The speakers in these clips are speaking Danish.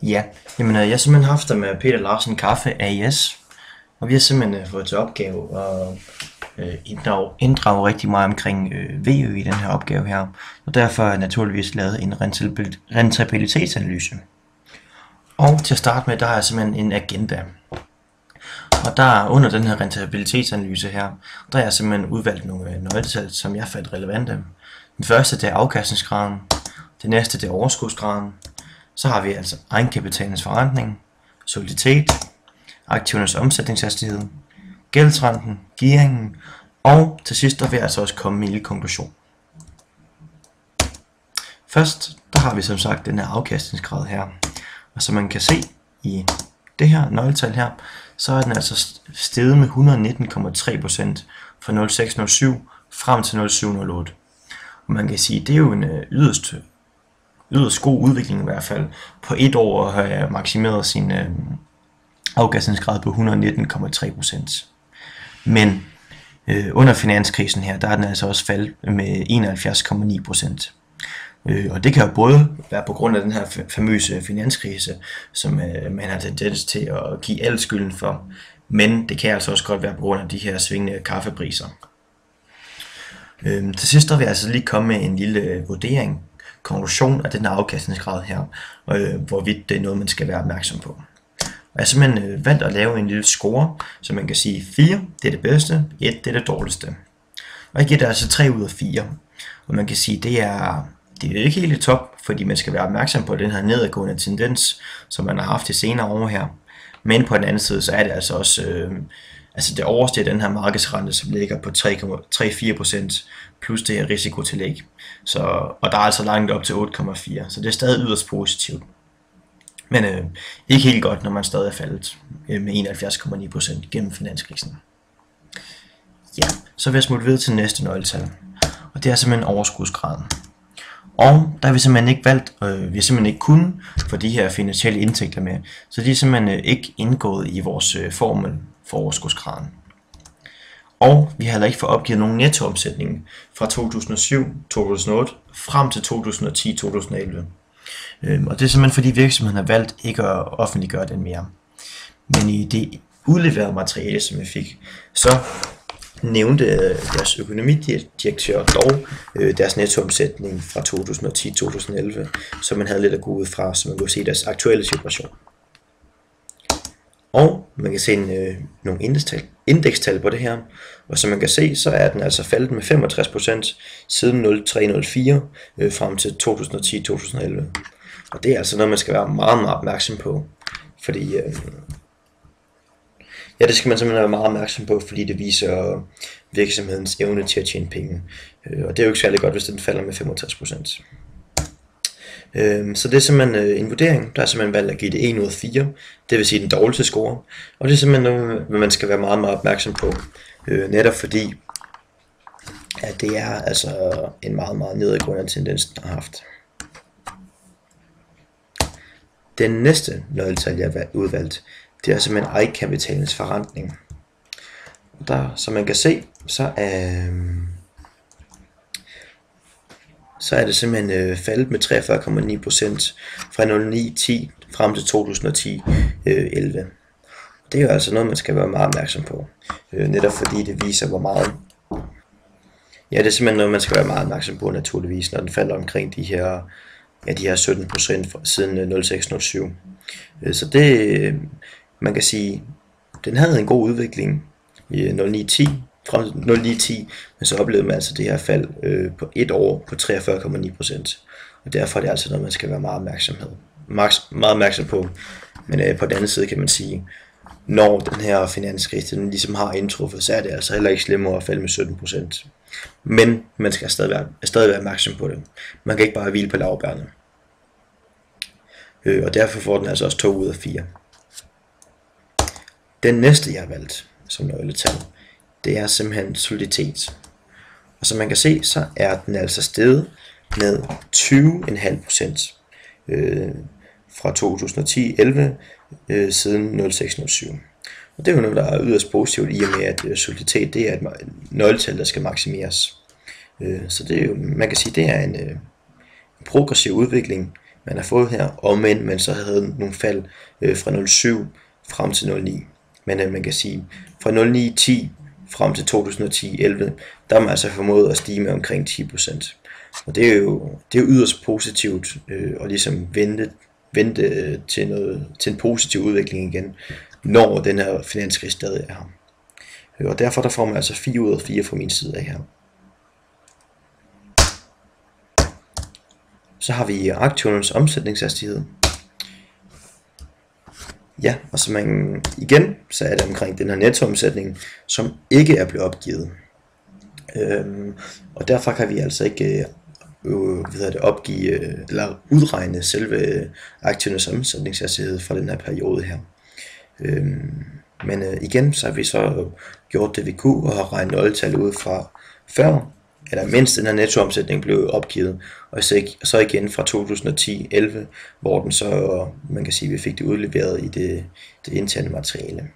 Ja, jeg har simpelthen haft med Peter Larsen Kaffe AS, og vi har simpelthen fået til opgave at inddrage rigtig meget omkring VØ i den her opgave her, og derfor har jeg naturligvis lavet en rentabilitetsanalyse. Og til at starte med, der har jeg simpelthen en agenda. Og der under den her rentabilitetsanalyse her, der har jeg simpelthen udvalgt nogle nøgletal, som jeg fandt relevante. Den første, det er afkastningsgraden. Det næste, det er overskudsgraden. Så har vi altså egenkapitalens forrentning, soliditet, aktivernes omsætningshastighed, gældsrenten, gearingen, og til sidst der vil jeg altså også komme med en lille konklusion. Først, der har vi som sagt den her afkastningsgrad her, og som man kan se i det her nøgletal her, så er den altså steget med 119,3% fra 0607 frem til 0708. Og man kan sige, det er jo en yderst god udvikling i hvert fald. På et år har jeg maksimeret sin afkastningsgrad på 119,3%. Men under finanskrisen her, der er den altså også faldet med 71,9%. Og det kan jo både være på grund af den her famøse finanskrise, som man har tendens til at give al skylden for, men det kan altså også godt være på grund af de her svingende kaffepriser. Til sidst vil jeg altså lige komme med en lille konklusion af den her afkastningsgrad her, hvorvidt det er noget, man skal være opmærksom på. Og jeg har simpelthen valgt at lave en lille score, så man kan sige 4, det er det bedste, 1, det er det dårligste. Og jeg giver det altså 3 ud af 4, og man kan sige, det er ikke helt i top, fordi man skal være opmærksom på den her nedadgående tendens, som man har haft i senere år her. Men på den anden side, så er det altså også, det overstiger den her markedsrente, som ligger på 3,4% plus det her risikotillæg. Og der er altså langt op til 8,4, så det er stadig yderst positivt. Men ikke helt godt, når man stadig er faldet med 71,9% gennem finanskrisen. Ja, så vil jeg smutte videre til næste nøgletal, og det er simpelthen overskudsgraden. Og der har vi simpelthen ikke valgt, vi har simpelthen ikke kunnet få de her finansielle indtægter med, så de er simpelthen ikke indgået i vores formel for overskudsgraden. Og vi har heller ikke fået opgivet nogen nettoomsætning fra 2007-2008 frem til 2010-2011. Og det er simpelthen fordi virksomheden har valgt ikke at offentliggøre den mere. Men i det udleverede materiale, som vi fik, så nævnte deres økonomidirektør dog deres nettoomsætning fra 2010-2011, så man havde lidt at gå ud fra, så man kunne se deres aktuelle situation. Og man kan se nogle indekstal på det her, og som man kan se, så er den altså faldet med 65% siden 0304 frem til 2010-2011. Og det er altså noget, man skal være meget, meget opmærksom på, fordi det skal man simpelthen være meget opmærksom på, fordi det viser virksomhedens evne til at tjene penge. Og det er jo ikke særlig godt, hvis den falder med 65%. Så det er simpelthen en vurdering, der er simpelthen valgt at give det 1 ud af 4, det vil sige den dårligste score. Og det er simpelthen noget, man skal være meget, meget opmærksom på, netop fordi, at det er altså en meget, meget nedadgående tendens, den har haft. Den næste nøgletal, jeg har udvalgt, det er simpelthen egenkapitalens forrentning. Der, som man kan se, så er det simpelthen faldet med 43,9% fra 2009-10 frem til 2010-11. Det er jo altså noget, man skal være meget opmærksom på, netop fordi det viser, hvor meget. Ja, det er simpelthen noget, man skal være meget opmærksom på, naturligvis, når den falder omkring de her 17% siden 0607. Så det, man kan sige, den havde en god udvikling i 09-10, frem til 09-10, men så oplevede man altså det her fald på et år på 43,9%. Og derfor er det altså noget, man skal være meget opmærksom på. Men på den anden side kan man sige, når den her finanskrise den ligesom har indtruffet, så er det altså heller ikke slemmere at falde med 17%. Men man skal stadig være opmærksom på det. Man kan ikke bare hvile på laurbærrene. Og derfor får den altså også 2 ud af 4. Den næste, jeg har valgt som nøgletal, det er simpelthen soliditet. Og som man kan se, så er den altså steget med 20,5% fra 2010-11 siden 0607. Og det er jo noget, der er yderst positivt i og med, at soliditet det er et nøgletal, der skal maksimeres. Så det er jo, man kan sige, det er en progressiv udvikling man har fået her, og men man så havde nogle fald fra 0,7 frem til 0,9. Men man kan sige, fra 0,9-10 frem til 2010-11, der har man altså formået at stige med omkring 10%. Og det er jo yderst positivt at ligesom vente til en positiv udvikling igen, når den her finanskrise stadig er her. Og derfor der får man altså 4 ud af 4 fra min side af her. Så har vi aktiernes omsætningshastighed. Ja, og så igen, så er det omkring den her nettoomsætning, som ikke er blevet opgivet. Og derfor kan vi altså ikke opgive eller udregne selve aktiernes omsætningshastighed for den her periode her. Men igen, så har vi så gjort det vi kunne og har regnet nøgletal ud fra før, eller mens den her nettoomsætning blev opgivet, og så igen fra 2010-11, hvor den så, man kan sige, vi fik det udleveret i det interne materiale.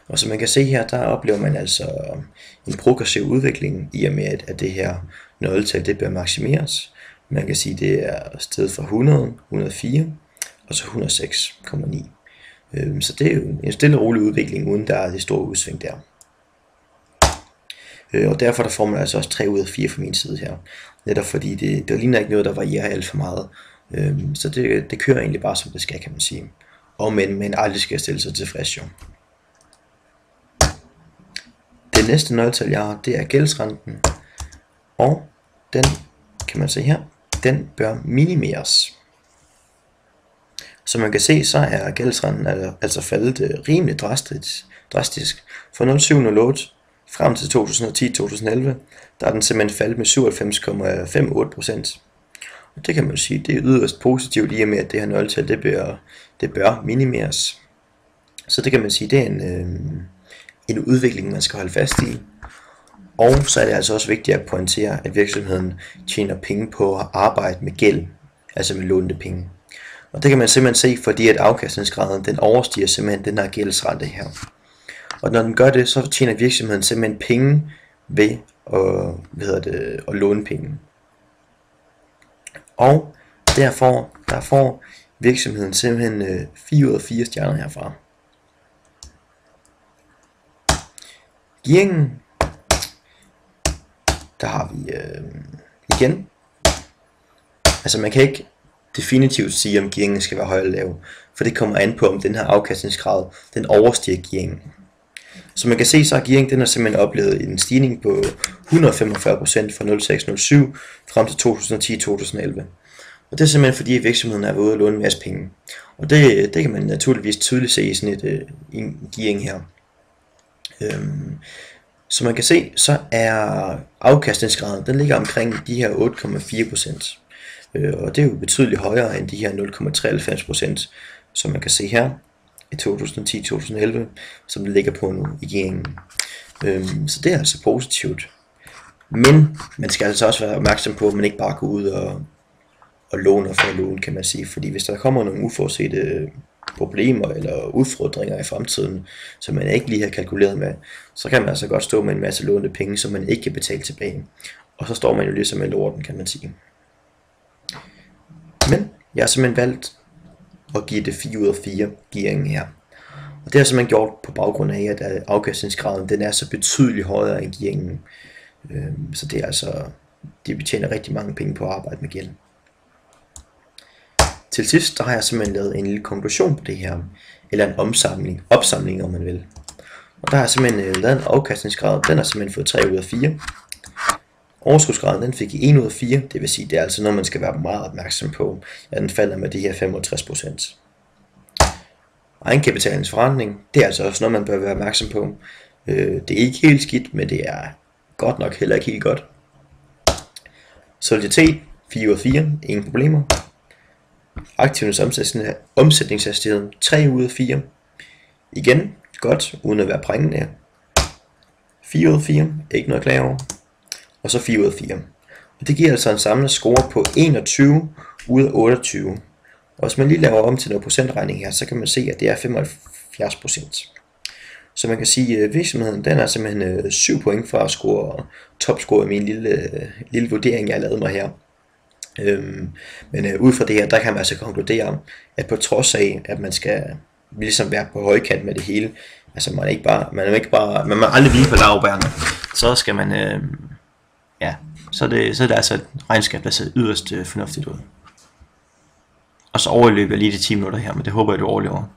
Og som man kan se her, der oplever man altså en progressiv udvikling, i og med at det her nøgletal det bør maksimeres. Man kan sige, det er steget fra 100, 104 og så 106,9. Så det er jo en stille og rolig udvikling, uden der er det store udsving der. Og derfor der får man altså også 3 ud af 4 fra min side her. Netop fordi det ligner ikke noget, der varierer alt for meget. Så det kører egentlig bare som det skal, kan man sige. Og men aldrig skal stille sig tilfreds jo. Det næste nøgletal jeg har, det er gældsrenten. Og den kan man se her, den bør minimeres. Som man kan se, så er gældsrenten altså faldet rimelig drastisk. Fra 0,708 frem til 2010-2011, der er den simpelthen faldet med 97,58%. Og det kan man sige, det er yderst positivt i og med, at det her nøgletal, det bør minimeres. Så det kan man sige, det er en udvikling, man skal holde fast i. Og så er det altså også vigtigt at pointere, at virksomheden tjener penge på at arbejde med gæld, altså med lånte penge. Og det kan man simpelthen se, fordi at afkastningsgraden, den overstiger simpelthen den her gældsrente her. Og når den gør det, så tjener virksomheden simpelthen penge ved at låne penge. Og derfor der får virksomheden simpelthen 4 ud af 4 stjerner herfra. Gearingen, der har vi igen. Altså man kan ikke definitivt sige, om gearingen skal være høj eller lav, for det kommer an på, om den her afkastningsgrad, den overstiger gearingen. Så man kan se, så har gearingen, den har simpelthen oplevet en stigning på 145% fra 0607 frem til 2010-2011. Og det er simpelthen fordi, at virksomheden er ude at låne en masse penge. Og det kan man naturligvis tydeligt se i sådan en gearing her. Så man kan se, så er afkastningsgraden, den ligger omkring de her 8,4%. Og det er jo betydeligt højere end de her 0,93%, som man kan se her i 2010-2011, som det ligger på nu i gearingen. Så det er altså positivt. Men man skal altså også være opmærksom på, at man ikke bare går ud og låner for at låne, kan man sige. Fordi hvis der kommer nogle uforudsete problemer eller udfordringer i fremtiden, som man ikke lige har kalkuleret med, så kan man altså godt stå med en masse lånte penge, som man ikke kan betale tilbage. Og så står man jo ligesom med lorten, kan man sige. Men jeg har simpelthen valgt at give det 4 ud af 4 gearingen her. Og det har jeg simpelthen gjort på baggrund af, at afkastningsgraden den er så betydeligt højere end gearingen. Så det er altså, de betjener rigtig mange penge på at arbejde med gæld. Til sidst, der har jeg simpelthen lavet en lille konklusion på det her, eller en opsamling om man vil. Og der har jeg simpelthen lavet en afkastningsgrad, den har simpelthen fået 3 ud af 4. Overskudsgraden den fik 1 ud af 4, det vil sige, det er altså noget, man skal være meget opmærksom på, at den falder med de her 65%. Egenkapitalinsforrentning, det er altså også noget, man bør være opmærksom på. Det er ikke helt skidt, men det er godt nok heller ikke helt godt. Soliditet, 4 ud af 4, ingen problemer. Aktivernes omsætningshastighed, 3 ud af 4. Igen, godt, uden at være prængende. 4 ud af 4, ikke noget at klage over. Og så 4 ud af 4. Og det giver altså en samlet score på 21 ud af 28. Og hvis man lige laver om til noget procentregning her, så kan man se, at det er 75%. Så man kan sige, at virksomheden den er simpelthen 7 point fra at score topscore i min lille vurdering, jeg har lavet mig her. Men ud fra det her, der kan man altså konkludere, at på trods af, at man skal ligesom være på højkant med det hele, altså man må aldrig hvile på laurbærrene, så skal man, så er det altså et regnskab, der ser yderst fornuftigt ud. Og så overløber jeg lige de 10 minutter her, men det håber jeg, du overlever.